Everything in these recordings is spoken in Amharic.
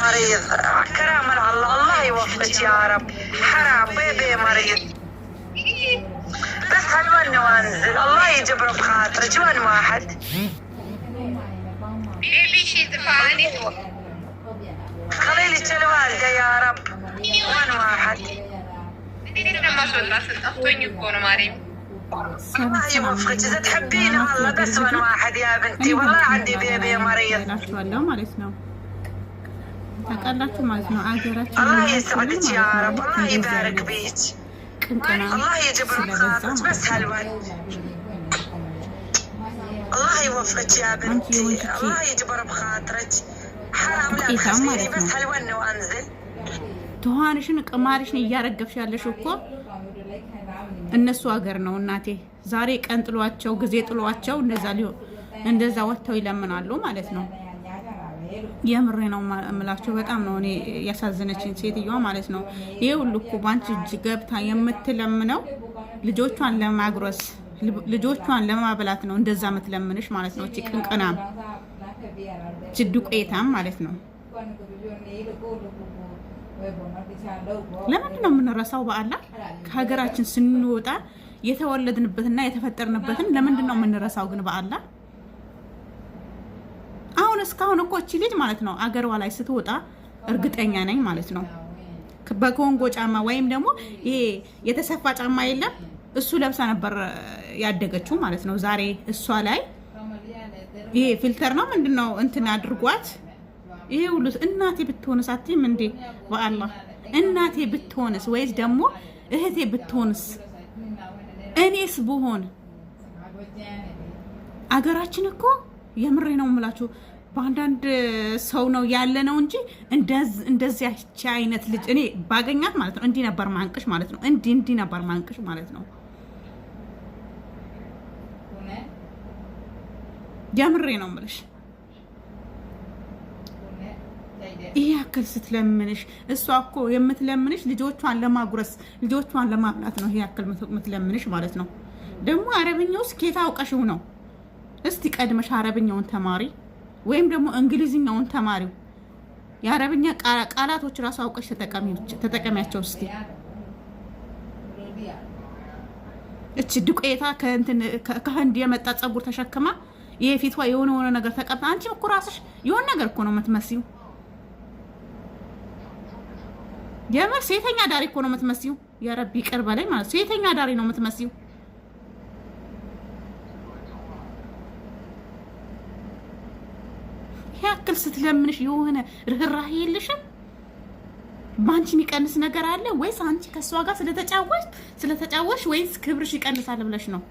مريض كرام الله الله يوفقك يا رب حرام بيبي مريض بس خلوني وانزل الله يجبر بخاطرك وين واحد بيبي شي دفعني خليلي الوالدة يا رب وين واحد لما صدرت الأخوين يكونوا ماريم الله يوفقك إذا تحبيني والله بس وين واحد يا بنتي والله عندي بيبي مريض ላችኋለሁ ማለት ነው ታውቃላችሁ ማለት ነው አገራችን الله يسعدك يا رب الله يبارك بيك ቅንቀና الله يجبر بخاطرك بس هالوين الله يوفقك يا بنتي الله يجبر بخاطرك حرام لا تخسري بس هالوين وانزل ተዋንሽን ቅማርሽን እያረገፍሽ ያለሽ እኮ እነሱ ሀገር ነው እናቴ ዛሬ ቀን ጥሏቸው ጊዜ ጥሏቸው እንደዛ ወጥተው ይለምናሉ ማለት ነው የምሬ ነው የምላችሁ በጣም ነው እኔ ያሳዘነችኝ ሴትዮዋ ማለት ነው ይሄ ሁሉ እኮ ባንቺ እጅ ገብታ የምትለምነው ልጆቿን ለማግሮስ ልጆቿን ለማብላት ነው እንደዛ የምትለምንሽ ማለት ነው እቺ ቅንቀናም ጅዱቄታም ማለት ነው ለምን ነው የምንረሳው በአላህ ከሀገራችን ስንወጣ የተወለድንበትና የተፈጠርንበትን ለምን ነው የምንረሳው ግን በአላህ አሁን እስካሁን እኮ እቺ ልጅ ማለት ነው አገሯ ላይ ስትወጣ እርግጠኛ ነኝ ማለት ነው በኮንጎ ጫማ ወይም ደግሞ ይሄ የተሰፋ ጫማ የለም እሱ ለብሳ ነበር ያደገችው ማለት ነው ዛሬ እሷ ላይ ይሄ ፊልተር ነው ምንድነው እንትን አድርጓት ይሄ ሁሉ እናቴ ብትሆንስ አትይም እንዴ በአላህ እናቴ ብትሆንስ ወይስ ደግሞ እህቴ ብትሆንስ እኔስ ብሆን አገራችን እኮ የምሬ ነው የምላችሁ በአንዳንድ ሰው ነው ያለ ነው እንጂ እንደዚህ አይነት ልጅ እኔ ባገኛት ማለት ነው እንዲህ ነበር ማንቅሽ ማለት ነው እንዲህ ነበር ማንቅሽ ማለት ነው የምሬ ነው የምልሽ ይሄ አከል ስትለምንሽ እሷ እኮ የምትለምንሽ ልጆቿን ለማጉረስ ልጆቿን ለማብላት ነው ይሄ አከል የምትለምንሽ ማለት ነው ደግሞ አረብኛውስ ከየት አውቀሽው ነው እስቲ ቀድመሽ አረብኛውን ተማሪ ወይም ደግሞ እንግሊዝኛውን ተማሪው የአረብኛ ቃላቶች ራሱ አውቀሽ ተጠቀሚያቸው እስቲ እቺ ዱቄታ ከህንድ የመጣ ጸጉር ተሸክማ ይሄ ፊቷ የሆነ ነገር ተቀባ አንቺም እኮ ራስሽ የሆነ ነገር እኮ ነው የምትመስዩ የምር ሴተኛ ዳሪ እኮ ነው የምትመስዩ ያ ረቢ ይቅር በለኝ ማለት ሴተኛ ዳሪ ነው የምትመስዩ ያክል ስትለምንሽ የሆነ ርህራሄ የለሽም ባንቺ የሚቀንስ ነገር አለ ወይስ አንቺ ከሷ ጋር ስለተጫወሽ ወይስ ክብርሽ ይቀንሳል ብለሽ ነው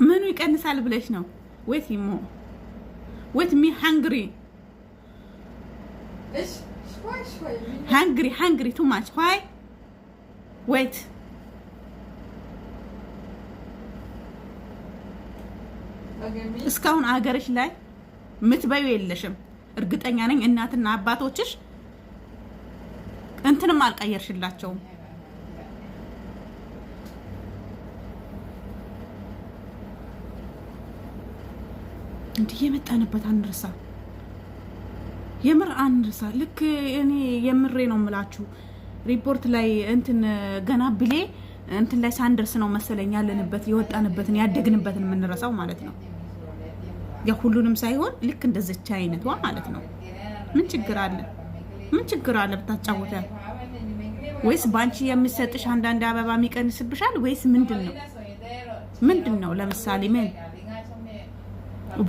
ምኑ ይቀንሳል ብለሽ ነው wait me hungry hungry too much why wait እስካሁን አገርሽ ላይ ምትበዩ የለሽም እርግጠኛ ነኝ እናትና አባቶችሽ እንትንም አልቀየርሽላቸውም እንዲህ የመጣንበት አንርሳ የምር አንርሳ ልክ እኔ የምሬ ነው የምላችሁ ሪፖርት ላይ እንትን ገና ብሌ እንትን ላይ ሳንደርስ ነው መሰለኝ ያለንበት የወጣንበትን ያደግንበትን የምንረሳው ማለት ነው የሁሉንም ሳይሆን ልክ እንደዚች አይነቷ ማለት ነው ምን ችግር አለ ብታጫውታ ወይስ ባንቺ የሚሰጥሽ አንዳንድ አበባ የሚቀንስብሻል ወይስ ምንድነው ለምሳሌ ምን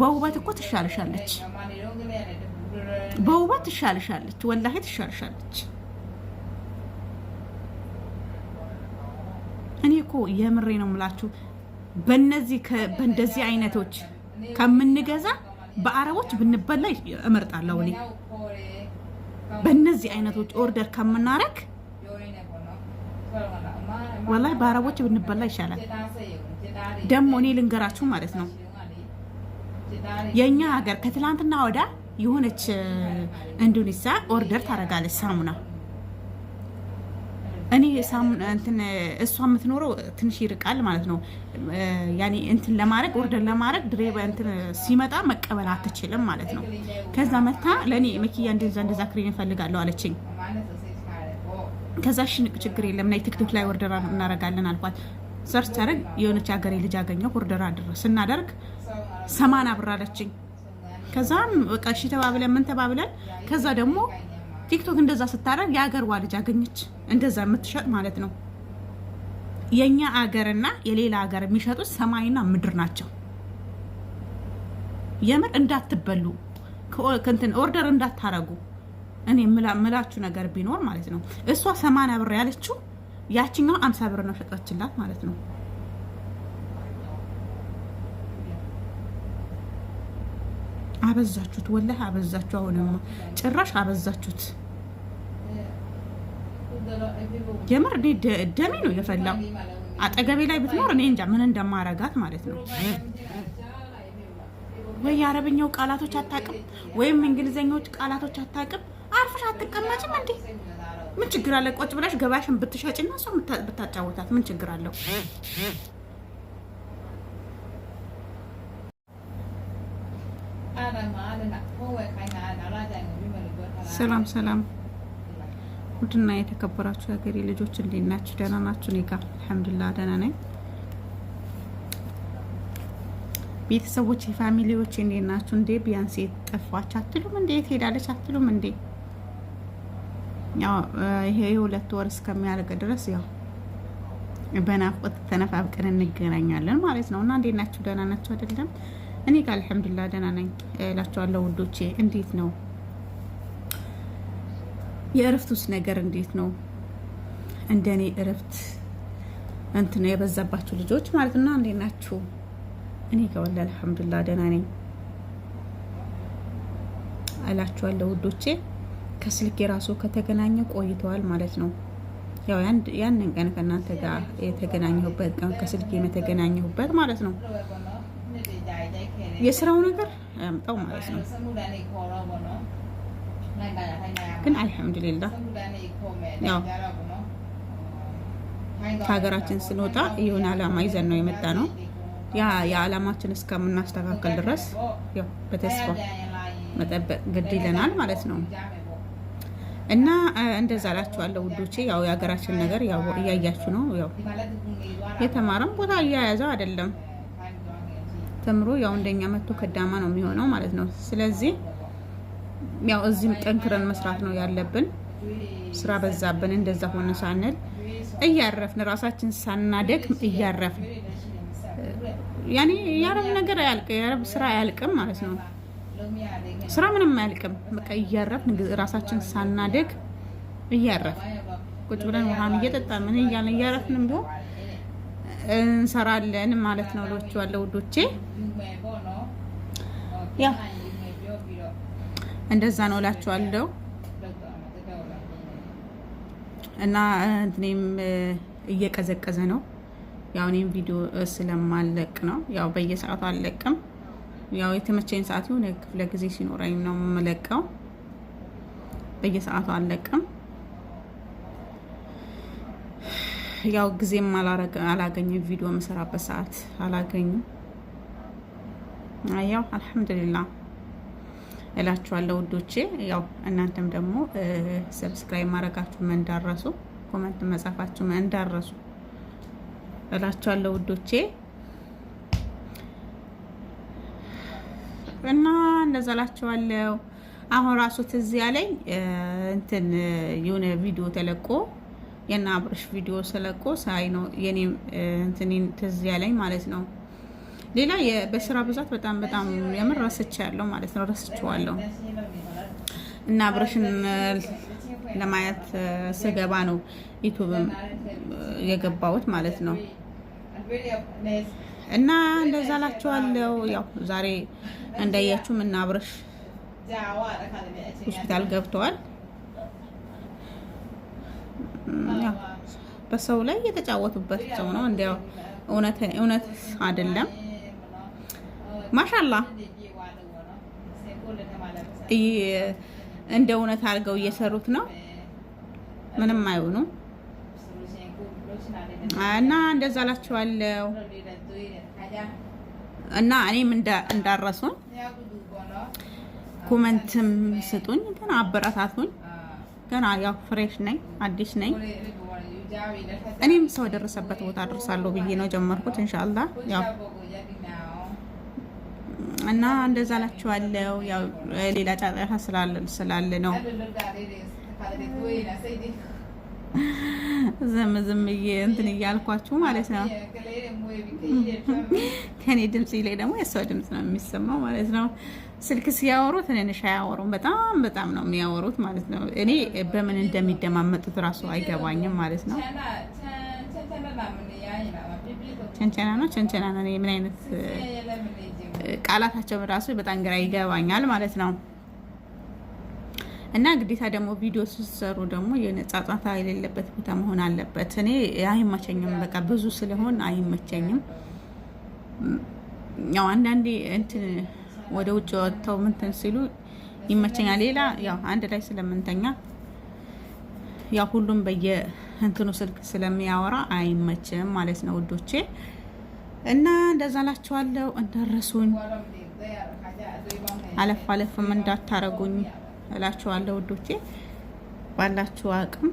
በውበት እኮ ትሻለሻለች በውበት ትሻለሻለች ወላሂ ትሻለሻለች እኔ እኮ የምሬ ነው የምላችሁ በእንደዚህ አይነቶች ከምንገዛ በአረቦች ብንበላ እመርጣለሁ እኔ በእነዚህ አይነቶች ኦርደር ከምናረግ ወላሂ በአረቦች ብንበላ ይሻላል ደግሞ እኔ ልንገራችሁ ማለት ነው የኛ ሀገር ከትላንትና ወዳ የሆነች እንዱኒሳ ኦርደር ታረጋለች ሳሙና እኔ እንትን እሷ የምትኖረው ትንሽ ይርቃል ማለት ነው። ያኔ እንትን ለማድረግ ኦርደር ለማድረግ ድሬባ እንትን ሲመጣ መቀበል አትችልም ማለት ነው። ከዛ መታ ለእኔ መኪያ እንደዛ ክሬን እፈልጋለሁ አለችኝ። ከዛ ሽንቅ ችግር የለም ናይ ቲክቶክ ላይ ኦርደር እናደርጋለን አልኳት። ሰርች አደረግ የሆነች ሀገሬ ልጅ አገኘሁ። ኦርደር ስናደርግ 80 ብር አለችኝ። ከዛም በቃ እሺ ተባብለን ምን ተባብለን ከዛ ደግሞ ቲክቶክ እንደዛ ስታደርግ የሀገርዋ ልጅ አገኘች እንደዛ የምትሸጥ ማለት ነው። የኛ ሀገርና የሌላ ሀገር የሚሸጡት ሰማይና ምድር ናቸው። የምር እንዳትበሉ ከእንትን ኦርደር እንዳታረጉ። እኔ ምላችሁ ነገር ቢኖር ማለት ነው እሷ 80 ብር ያለችው ያቺኛው 50 ብር ነው ሸጣችላት ማለት ነው። አበዛችሁት፣ ወላሂ አበዛችሁ። አሁንማ ጭራሽ አበዛችሁት። የምር ደሜ ነው የፈላው። አጠገቤ ላይ ብትኖር እኔ እንጃ ምን እንደማረጋት ማለት ነው። ወይ የአረብኛው ቃላቶች አታውቅም ወይም እንግሊዘኛዎች ቃላቶች አታውቅም። አርፈሽ አትቀመጭም እንዴ? ምን ችግር አለ? ቆጭ ብለሽ ገባሽን ብትሸጭና እሷ ብታጫወታት ምን ችግር አለው? ሰላም ሰላም፣ ውድና የተከበራችሁ የሀገሬ ልጆች እንዴት ናችሁ? ደህና ናችሁ? እኔ ጋር አልሐምዱሊላህ ደህና ነኝ። ቤተሰቦች ፋሚሊዎች እንዴት ናችሁ? እንዴ ቢያንስ ጠፋች አትሉም እንዴ? የት ሄዳለች አትሉም እንዴ? ያው ይሄ 2 ወር እስከሚያልቅ ድረስ ያው በናፍቆት ተነፋፍቀን እንገናኛለን ማለት ነው። እና እንዴት ናችሁ? ደህና ናችሁ አይደለም? እኔ ጋር አልሐምዱሊላህ ደህና ነኝ እላችኋለሁ ውዶቼ። እንዴት ነው የእረፍቱስ ነገር እንዴት ነው? እንደኔ እረፍት እንትን የበዛባችሁ ልጆች ማለት ነው እንዴት ናችሁ? እኔ ጋር ወላሂ አልሐምዱሊላህ ደህና ነኝ እላችኋለሁ ውዶቼ። ከስልክ የራሱ ከተገናኘ ቆይተዋል ማለት ነው። ያው ያንን ቀን ከእናንተ ጋር የተገናኘሁበት ቀን ከስልክ የተገናኘሁበት ማለት ነው። የስራው ነገር ያምጣው ማለት ነው። ግን አልሐምዱሊላህ ያው ከሀገራችን ስንወጣ የሆነ አላማ ይዘን ነው የመጣ ነው። ያ የዓላማችን እስከምናስተካከል ድረስ ያው በተስፋ መጠበቅ ግድ ይለናል ማለት ነው። እና እንደዛ እላችኋለሁ ውዶቼ። ያው የሀገራችን ነገር ያው እያያችሁ ነው። ያው የተማረም ቦታ እያያዘው አይደለም ተምሮ ያው እንደኛ መጥቶ ከዳማ ነው የሚሆነው ማለት ነው። ስለዚህ ያው እዚህም ጠንክረን መስራት ነው ያለብን። ስራ በዛብን እንደዛ ሆነ ሳንል እያረፍን ራሳችን ሳናደክም እያረፍን ያኔ የአረብ ነገር አያልቅ የአረብ ስራ አያልቅም ማለት ነው። ስራ ምንም አያልቅም። በቃ እያረፍን ራሳችን ሳናደግ እያረፍን ቁጭ ብለን ውሃም እየጠጣን ምን እያልን እያረፍንም ቢሆን እንሰራለን ማለት ነው እላችኋለሁ ውዶቼ። ያው እንደዛ ነው እላችኋለሁ። እና እንትኔም እየቀዘቀዘ ነው። ያው እኔም ቪዲዮ ስለማለቅ ነው ያው በየሰዓቱ አለቅም። ያው የተመቸኝ ሰዓት ይሁን ክፍለ ጊዜ ሲኖረኝ ነው የምለቀው። በየሰዓቱ አለቅም። ያው ጊዜም አላገኝም ቪዲዮ የምሰራበት ሰዓት አላገኝም። ያው አልሐምዱሊላህ እላችኋለሁ ውዶቼ። ያው እናንተም ደግሞ ሰብስክራይብ ማድረጋችሁ እንዳረሱ፣ ኮሜንት መጻፋችሁ እንዳረሱ እላችኋለሁ ውዶቼ። እና እንደዛ እላችኋለሁ። አሁን ራሱ ትዝ ያለኝ እንትን የሆነ ቪዲዮ ተለቆ የና አብርሽ ቪዲዮ ስለቆ ሳይ ነው የኔም እንትኔን ትዝ ያለኝ ማለት ነው። ሌላ በስራ ብዛት በጣም የምር ረስቻለሁ ማለት ነው። ረስቼዋለሁ እና አብርሽን ለማየት ስገባ ነው ዩቲዩብ የገባሁት ማለት ነው። እና እንደዛ እላችኋለሁ። ያው ዛሬ እንዳያችሁም እና አብርሽ ሆስፒታል ገብተዋል። ያው በሰው ላይ የተጫወቱበት ሰው ነው። እንዲያው እውነት አይደለም። ማሻአላህ እንደ እውነት አድርገው እየሰሩት ነው። ምንም አይሆኑም። እና እንደዛ እላችኋለሁ። እና እኔም እንዳረሱኝ ኮመንትም ስጡኝ፣ ገና አበረታቱኝ። ገና ያው ፍሬሽ ነኝ፣ አዲስ ነኝ። እኔም ሰው ደረሰበት ቦታ አድርሳለሁ ብዬ ነው ጀመርኩት ኢንሻአላህ። ያው እና እንደዛ እላችኋለሁ። ያው ሌላ ጫጫታ ስላለ ነው ዝም እንትን እያልኳችሁ ማለት ነው። ከኔ ድምጽ ላይ ደግሞ የሰው ድምጽ ነው የሚሰማው ማለት ነው። ስልክ ሲያወሩ ትንንሽ አያወሩም፣ በጣም ነው የሚያወሩት ማለት ነው። እኔ በምን እንደሚደማመጡት እራሱ አይገባኝም ማለት ነው። ቸንቸና ነው ምን አይነት ቃላታቸው እራሱ በጣም ግራ ይገባኛል ማለት ነው። እና ግዴታ ደግሞ ቪዲዮ ስትሰሩ ደግሞ የነጻጻታ የሌለበት ቦታ መሆን አለበት። እኔ አይመቸኝም፣ በቃ ብዙ ስለሆን አይመቸኝም። ያው አንዳንዴ እንትን ወደ ውጭ ወጥተው ምንትን ሲሉ ይመቸኛል። ሌላ ያው አንድ ላይ ስለምንተኛ ያው ሁሉም በየእንትኑ ስልክ ስለሚያወራ አይመችም ማለት ነው ውዶቼ። እና እንደዛ ላችኋለሁ። እንደረሱኝ አለፍም እንዳታረጉኝ እላችኋለሁ ውዶቼ። ባላችሁ አቅም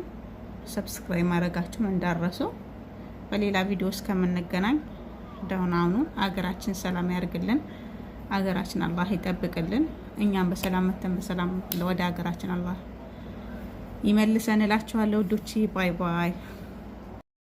ሰብስክራይብ ማድረጋችሁን እንዳረሱ። በሌላ ቪዲዮ እስከምንገናኝ ደህና ሁኑ። አገራችን ሰላም ያርግልን። አገራችን አላህ ይጠብቅልን። እኛም በሰላም መተን በሰላም ወደ አገራችን አላህ ይመልሰን እላችኋለሁ ውዶቼ። ባይ ባይ።